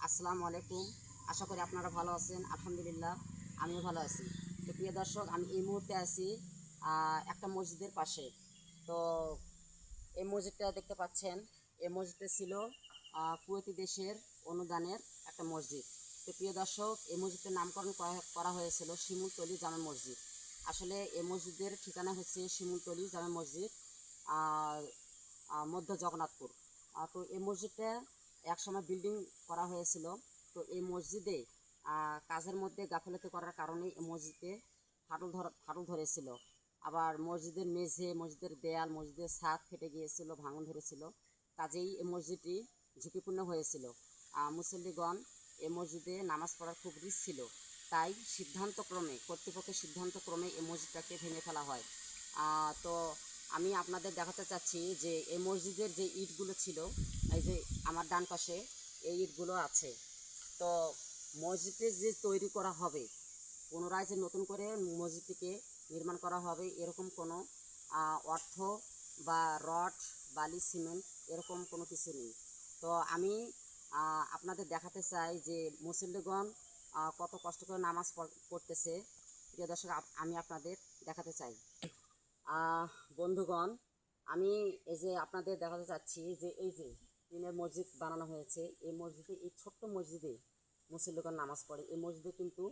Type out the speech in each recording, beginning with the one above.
আসসালামু আলাইকুম। আশা করি আপনারা ভালো আছেন। আলহামদুলিল্লাহ আমিও ভালো আছি। তো প্রিয় দর্শক, আমি এই মুহূর্তে আছি একটা মসজিদের পাশে। তো এই মসজিদটা দেখতে পাচ্ছেন, এই মসজিদটা ছিল কুয়েতি দেশের অনুদানের একটা মসজিদ। তো প্রিয় দর্শক, এই মসজিদের নামকরণ করা হয়েছিল শিমুলতলি জামে মসজিদ। আসলে এই মসজিদের ঠিকানা হচ্ছে শিমুলতলি জামে মসজিদ, আহ, মধ্য জগন্নাথপুর। তো এই মসজিদটা একসময় বিল্ডিং করা হয়েছিল। তো এই মসজিদে কাজের মধ্যে গাফিলতি করার কারণে এই মসজিদে ফাটল ধরেছিল। আবার মসজিদের মেঝে, মসজিদের দেয়াল, মসজিদের ছাদ ফেটে গিয়েছিল, ভাঙন ধরেছিল। কাজেই এই মসজিদটি ঝুঁকিপূর্ণ হয়েছিল। মুসল্লিগণ এই মসজিদে নামাজ পড়ার খুব রিস্ক ছিল। তাই কর্তৃপক্ষের সিদ্ধান্তক্রমে এই মসজিদটাকে ভেঙে ফেলা হয়। তো আমি আপনাদের দেখাতে চাচ্ছি যে এই মসজিদের যে ইটগুলো ছিল, এই যে আমার ডান পাশে এই ইটগুলো আছে। তো মসজিদে যে তৈরি করা হবে, পুনরায় যে নতুন করে মসজিদটিকে নির্মাণ করা হবে, এরকম কোনো অর্থ বা রড, বালি, সিমেন্ট এরকম কোনো কিছু নেই। তো আমি আপনাদের দেখাতে চাই যে মুসল্লিগণ কত কষ্ট করে নামাজ পড়তেছে। প্রিয় দর্শক, আমি আপনাদের দেখাতে চাই। আহ বন্ধুগণ, আমি এই যে আপনাদের দেখাতে চাচ্ছি যে এই যে টিনের মসজিদ বানানো হয়েছে, এই মসজিদে, এই ছোট্ট মসজিদে মুসল্লিগণ নামাজ পড়ে। এই মসজিদে কিন্তু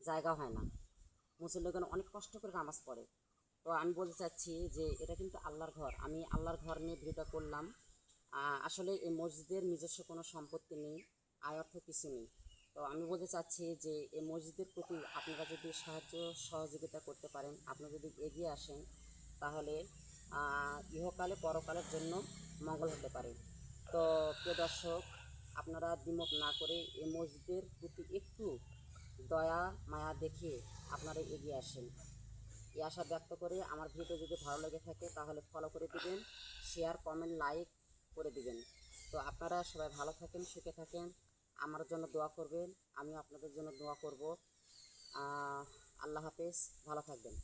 জায়গা হয় না, মুসল্লিগণ অনেক কষ্ট করে নামাজ পড়ে। তো আমি বলতে চাচ্ছি যে এটা কিন্তু আল্লাহর ঘর। আমি আল্লাহর ঘর নিয়ে ভিডিওটা করলাম। আসলে এই মসজিদের নিজস্ব কোনো সম্পত্তি নেই, আয় অর্থ কিছু নেই। তো আমি বলতে চাচ্ছি যে এই মসজিদের প্রতি আপনারা যদি সাহায্য সহযোগিতা করতে পারেন, আপনারা যদি এগিয়ে আসেন, তাহলে ইহকালে পরকালের জন্য মঙ্গল হতে পারে। তো প্রিয় দর্শক, আপনারা দ্বিমত না করে এই মসজিদের প্রতি একটু দয়া মায়া দেখে আপনারা এগিয়ে আসেন। এই আশা ব্যক্ত করে আমার ভিডিও যদি ভালো লেগে থাকে তাহলে ফলো করে দিবেন, শেয়ার, কমেন্ট, লাইক করে দিবেন। তো আপনারা সবাই ভালো থাকেন, সুখে থাকেন, আমার জন্য দোয়া করবেন, আমিও আপনাদের জন্য দোয়া করব। আল্লাহ হাফেজ, ভালো থাকবেন।